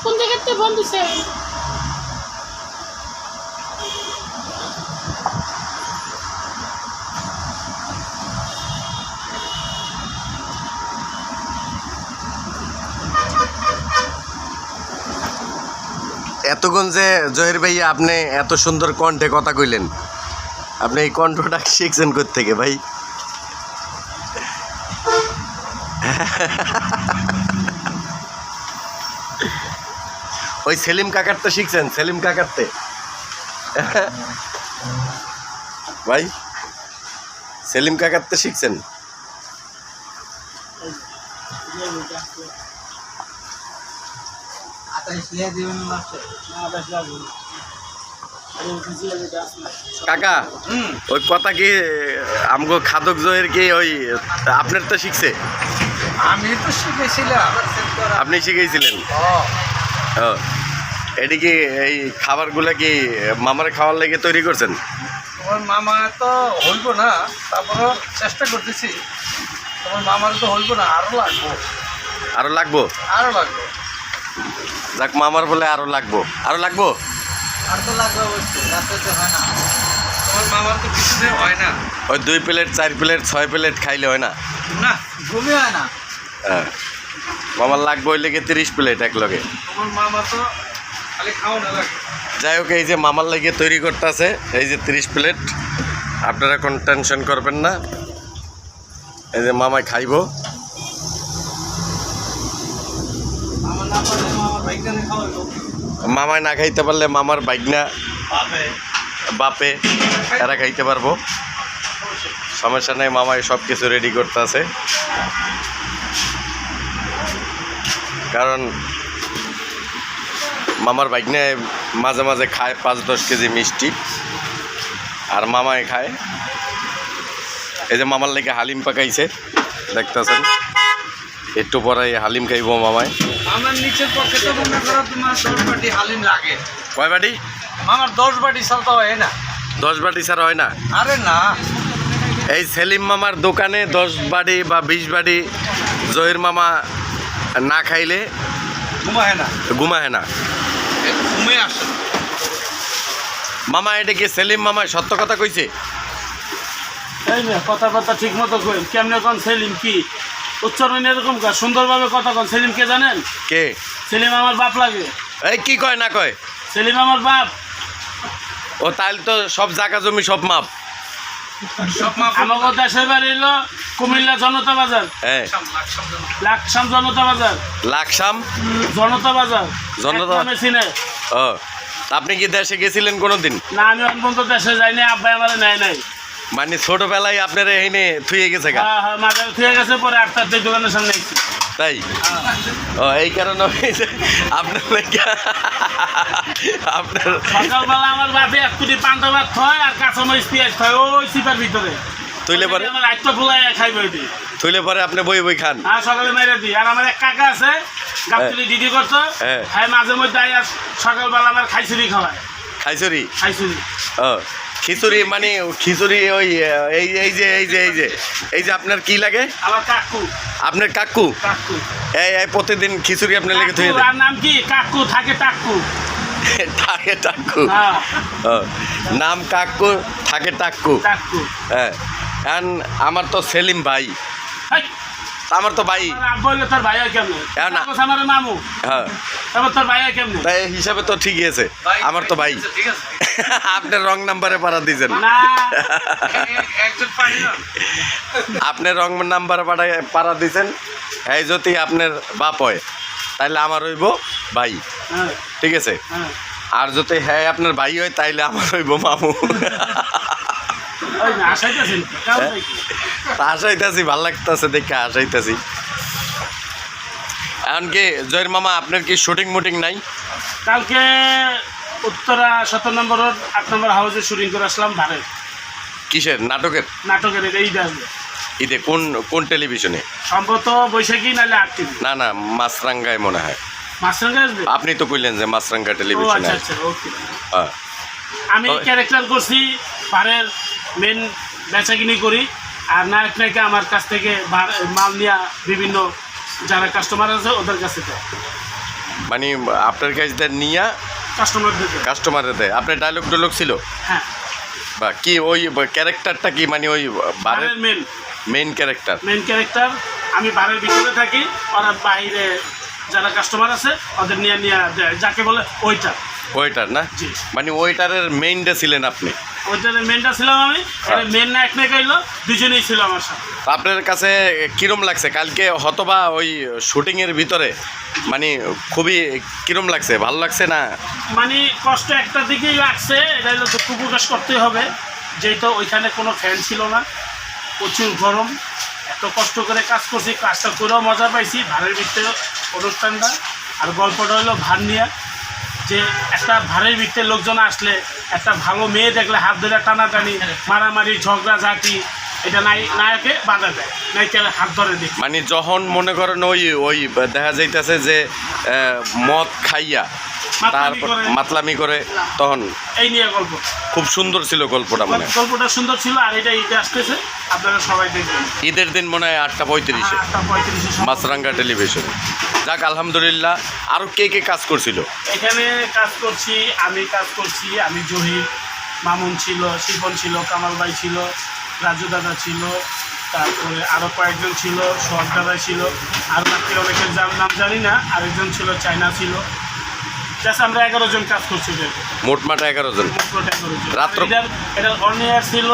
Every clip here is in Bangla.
কোন জায়গাতে ফোন দিছে? এতক্ষণ যে জহির ভাই আপনি এত সুন্দর কণ্ঠে কথা কইলেন, আপনি এই কণ্ঠটা শিখছেন কোথা থেকে ভাই? ওই সেলিম কাকার তো শিখছেন, সেলিম কাকার তে ভাই, সেলিম কাকার তো শিখছেন। কাকা ওই কথা কি আমগো খাদক জয়ের কি ওই আপনার তো শিখছে? আমি তো শিখেছিলাম। আপনি শিখেছিলেন? ও, এটি কি এই খাবারগুলো কি মামার খাওয়ার লেগে তৈরি করছেন? তোমার মামা তো হইব না, তারপরও চেষ্টা করতেছি। তোমার মামার তো হইব না, আরও লাগবো। আরো লাগবো? আরও লাগবে। যাক, মামার বলে আরো লাগবো, আরো লাগবো। আর তো লাগবে অবশ্যই, রাস্তাতে হয় না। তোমার মামার তো কিছুতে হয় না। ওই 2 প্লেট 4 প্লেট 6 প্লেট খাইলে হয় না? না, ঘুমই হয় না। হ্যাঁ, মামার লাগবে ওই লেগে 30 প্লেট এক লগে। তোমার মামা তো খালি খাও না লাগে। যাই হোক, এই যে মামার লেগে তৈরি করতেছে এই যে 30 প্লেট, আপনারা কোনো টেনশন করবেন না। এই যে মামায় খাইবো। আমার না পারলে আমার ভাইকানে খাওয়াইবো। মামায় না খাইতে পারলে মামার বাইকনা বাপে এরা খাইতে পারবো, সমস্যা নেই। মামায় সব কিছু রেডি করতে আছে, কারণ মামার বাইকনায় মাঝে মাঝে খায় 5-10 কেজি মিষ্টি, আর মামায় খায়। এই যে মামার লেগে হালিম পাকাইছে দেখতেছেন, একটু পরে হালিম খাইব মামায়। আমার নিচের পক্ষে তো মনে করো তোমার 10 বাটি হালিম লাগে। কয় বাটি? আমার 10 বাটি চালতে হয় না। 10 বাটি ছাড়া হয় না? আরে না, এই সেলিম মামার দোকানে 10 বাটি বা 20 বাটি জহির মামা না খাইলে ঘুমায় না, ঘুমায় না। ঘুমে আসে। মামা এটা কি সেলিম মামা সত্য কথা কইছে? এই না, কথা ঠিক মতো কই। কেমনে কোন সেলিম কি উচ্চারণ এরকম কা সুন্দরভাবে কথা কোন। সেলিম কে জানেন? কে? সেলিম আমার বাপ লাগে। এই কি কয় না কয়? সেলিম আমার বাপ। ও তাহলে তো সব জায়গা জমি সব মাপ। সব মা আমাকে দেশের বাড়ি হলো কুমিল্লা জনতা বাজার, হ্যাঁ, লাকসাম জনতা বাজার, লাকসাম জনতা বাজার জনতা। নামে চিনে। ও, আপনি কি দেশে গেছিলেন কোনোদিন? না, আমি অনবন্ত দেশে যাইনি, আব্বাই আমার নেয় নাই। মানে ছোটবেলায় আপনার এখানে থুয়ে গেছে গা? হ্যাঁ হ্যাঁ, মাঝে ঠিক আছে, পরে 8টার দোকানের সামনে এসেছি। তাই? ও, এই কারণে আপনার আপনার সকালবেলা আমার বাপে 1 কোটি পান্তা ভাত হয় আর কাঁচামরিচ পেঁয়াজ খায় ওই সিপার ভিতরে। তুইলে পরে আমার আইতো ফুলাই খাইবে ওইটি। তুইলে পরে আপনি বই বই খান? হ্যাঁ, সকালে মেরে দিই। আর আমার এক কাকা আছে, গাবতলি ডিডি করতো, হ্যাঁ। হ্যাঁ মাঝে মধ্যে আর সকালবেলা আমার খাইছুরি খাওয়ায়। খাইছড়ি? খাইছুরি ও, খিচুড়ি মানে খিচুড়ি ওই এই যে আপনার কি লাগে? আমার কাকু। আপনার কাকু? কাকু এই প্রতিদিন খিচুড়ি আপনার লেগে থুয়ে কাকু, দেয়? আর নাম কি? কাকু থাকে টাকু। থাকে টাক্কু? হ্যাঁ, ও, নাম কাকু, থাকে টাক্কু। কাকু। হ্যাঁ, আমার তো সেলিম ভাই, হেই, আমার তো ভাই। আমার আব্বা হইলে তোর ভাই হয় কেমনে? হ্যাঁ, না। আমার মামু, হ্যাঁ, তারপর তোর ভাই হয় কেমনে? তাই হিসাবে তো ঠিকই আছে, আমার তো ভাই। ঠিক আছে। আপনার রং নাম্বারে পাঠা দিয়েছেন। না, একজন পারি না। আপনি রং নাম্বারে পাঠা দিয়েছেন, এই যদি আপনার বাপ হয় তাইলে আমার হইব ভাই, হ্যাঁ, ঠিক আছে? হ্যাঁ। আর যদি হ্যাঁ আপনার ভাই হয় তাইলে আমার হইব মামু। ওই না, আসাইতেছেন কি? কারণ নাই কি? হাসাইতেছি, ভাল লাগতেছে দেখে হাসাইতেছি। এমনকি জয়ের মামা আপনার কি শুটিং মুটিং নাই? কালকে উত্তরা 17 নম্বর রোড 8 নম্বর হাউসে শুটিং করে আসলাম ভাড়ে। কিসের নাটকের? নাটকের এইটা আসবে ঈদে? কোন টেলিভিশনে? সম্ভবত বৈশাখী নাহলে 8 টিভি। না না, মাছরাঙ্গায় মনে হয়। মাঝখানে আসবে? আপনি তো কইলেন যে মাছরাঙ্গা ও টেলিভিশনে। আচ্ছা আচ্ছা, ওকে। হ্যাঁ, আমি ক্যারেক্টার করছি, পাড়ের মেন বেচাকিনি করি, আর নায়ক নায়িকা আমার কাছ থেকে মাল নিয়ে বিভিন্ন যারা কাস্টমার আছে ওদের কাছে দেয়। মানে আপনার কাছে নিয়ে কাস্টমার দিতে। কাস্টমারে দেয়। আপনার ডায়লগ ডয়লগ ছিল হ্যাঁ, বা কি ওই ক্যারেক্টারটা কি মানে ওই বারের মেন মেইন ক্যারেক্টার? ক্যারেক্টার। আমি বারের ভিতরে থাকি, ওরা বাইরে যারা কাস্টমার আছে ওদের নিয়ে দেয়, যাকে বলে ওয়েটার না? জি। মানে ওয়েটারের মেইনটা ছিলেন আপনি? ওইটারে মেনটা ছিলাম আমি, মেন না এক না কইলো, দুজনেই ছিল আমার সাথে। আপনার কাছে কিরম লাগছে কালকে হতবা ওই শুটিংয়ের ভিতরে? মানে খুবই কিরম লাগছে, ভালো লাগছে না? মানে কষ্ট একটা দিকেই লাগছে, এটা হলো দুঃখ প্রকাশ করতেই হবে, যেহেতু ওইখানে কোনো ফ্যান ছিল না, প্রচুর গরম, এত কষ্ট করে কাজ করছি, কাজটা করেও মজা পাইছি। ভাড়ের ভিতরে অনুষ্ঠানটা, আর গল্পটা হলো ভার নিয়ে, যে একটা ভাড়ের ভিতরে লোকজন আসলে একটা ভালো মেয়ে দেখলে হাত ধরে টানাটানি, মারামারি, ঝগড়া ঝাঁটি, এটা নায়কে বাধা দেয়, নায়িকার হাত ধরে দিই। মানে যখন মনে করেন ওই ওই দেখা যাইতেছে যে মদ খাইয়া তারপর মাতলামি করে, তখন এই নিয়ে গল্প খুব সুন্দর ছিল গল্পটা। মানে গল্পটা সুন্দর ছিল, আর এটা ঈদে আসতেছে, আপনারা সবাই দেখবেন। ঈদের দিন মনে হয় 8:35-এ 8:35 মাছরাঙ্গা টেলিভিশনে। যাক আলহামদুলিল্লাহ। আরও কে কে কাজ করছিল এখানে? কাজ করছি, আমি জহির, মামুন ছিল, শিপন ছিল, কামাল ভাই ছিল, রাজু দাদা ছিল, তারপরে আরও কয়েকজন ছিল, সোহাগ দাদা ছিল, আর বাকি অনেকের নাম জানি না, আরেকজন ছিল, চায়না ছিল। জাস্ট আমরা 11 জন কাজ করছি। মোটমাট 11 জন। রাত্র এটা অনিয়ার ছিল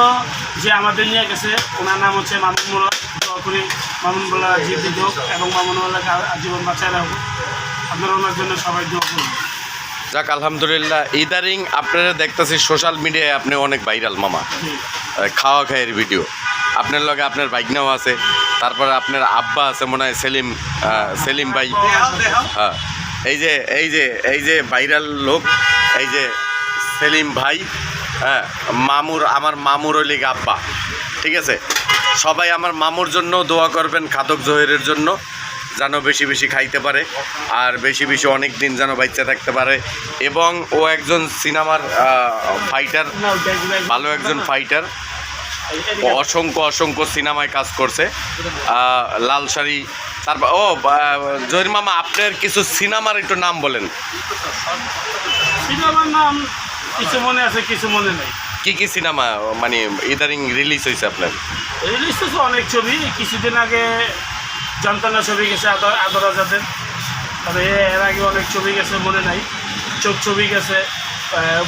যে আমাদের নিয়ে গেছে, ওনার নাম হচ্ছে মামুন মোল্লা। দোয়া করি মামুন মোল্লা জীবিত হোক এবং মামুন মোল্লাকে আজীবন বাঁচায় রাখুক। আপনারা ওনার জন্য সবাই দোয়া করুন। যাক আলহামদুলিল্লাহ। ইদারিং আপনারা দেখতেছি সোশ্যাল মিডিয়ায় আপনি অনেক ভাইরাল মামা, খাওয়া খায়ের ভিডিও। আপনার লগে আপনার বাইকনাও আছে, তারপরে আপনার আব্বা আছে মনে হয় সেলিম ভাই। হ্যাঁ, এই যে ভাইরাল লোক, এই যে সেলিম ভাই, হ্যাঁ, আমার মামুর ওই লিগে আব্বা। ঠিক আছে, সবাই আমার মামুর জন্য দোয়া করবেন, খাদক জহিরের জন্য, যেন বেশি বেশি খাইতে পারে আর বেশি বেশি অনেক দিন যেন বাচ্চা থাকতে পারে। এবং ও একজন সিনেমার ফাইটার, ভালো একজন ফাইটার, অসংখ্য সিনেমায় কাজ করছে। লাল শাড়ি, তারপর জহির মামা আপনার কিছু সিনেমার একটু নাম বলেন। সিনেমার নাম কিছু মনে আছে, কিছু মনে নেই। কি সিনেমা মানে ইদারিং রিলিজ হয়েছে আপনার? রিলিজ তো অনেক ছবি, কিছুদিন আগে যন্ত্রণা ছবি গেছে, আদর আজাদের, তবে এর আগে অনেক ছবি গেছে, মনে নাই। চোখ ছবি গেছে,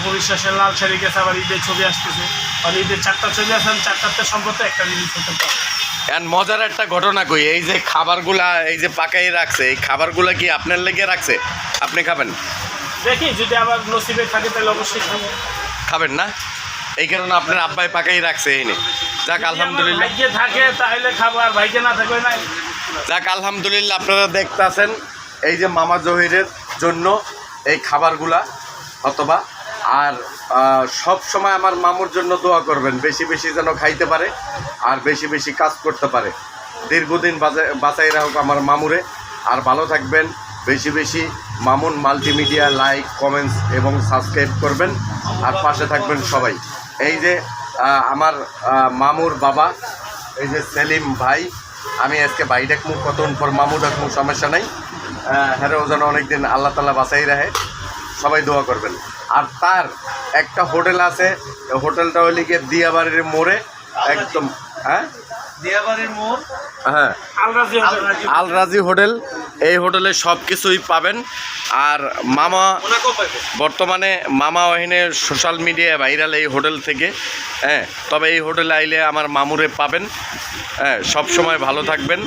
পরিশ্বাসের লাল শাড়ি গেছে, আবার ঈদের ছবি আসতেছে, আর ঈদের 4টা ছবি আছে, 4টাতে সম্পর্কে একটা রিলিজ হতে পারে। এন্ড মজার একটা ঘটনা কই, এই যে খাবারগুলা এই যে পাকাই রাখছে, এই খাবারগুলা কি আপনার লেগে রাখছে? আপনি খাবেন? দেখি যদি আবার নসিবে থাকে তাহলে অবশ্যই খাবো। খাবেন না? এই কারণে আপনার আব্বাই পাকাই রাখছে এনে। যাক আলহামদুলিল্লাহ। ভাগ্যে থাকে তাহলে খাবো, আর ভাগ্যে না থাকবে না। যাক আলহামদুলিল্লাহ। আপনারা দেখতেছেন এই যে মামা জহিরের জন্য এই খাবারগুলা অথবা, আর সব সময় আমার মামুর জন্য দোয়া করবেন, বেশি বেশি যেন খাইতে পারে আর বেশি বেশি কাজ করতে পারে, দীর্ঘদিন বাঁচাই রাখুক আমার মামুরে। আর ভালো থাকবেন, বেশি বেশি মামুন মাল্টিমিডিয়া লাইক, কমেন্টস এবং সাবস্ক্রাইব করবেন, আর পাশে থাকবেন সবাই। এই যে আমার মামুর বাবা, এই যে সেলিম ভাই, আমি আজকে ভাই ডাকমু, কতক্ষণ পর মামু ডাকমু, সমস্যা নাই। হ্যাঁ, যেন অনেকদিন আল্লাহ তাআলা বাঁচাই রাখে, সবাই দোয়া করবেন। আর তার একটা হোটেল আছে, হোটেলটা হলে গিয়ে দিয়াবাড়ির মোড়ে একদম। হ্যাঁ, দিয়াবাড়ির মোড়, হ্যাঁ, আল রাজি হোটেল। এই হোটেলে সব কিছুই পাবেন। আর মামা বর্তমানে মামা ওখানে সোশ্যাল মিডিয়ায় ভাইরাল এই হোটেল থেকে। হ্যাঁ, তবে এই হোটেলে আইলে আমার মামুরে পাবেন। হ্যাঁ, সব সময় ভালো থাকবেন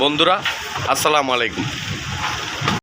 বন্ধুরা। আসসালামু আলাইকুম।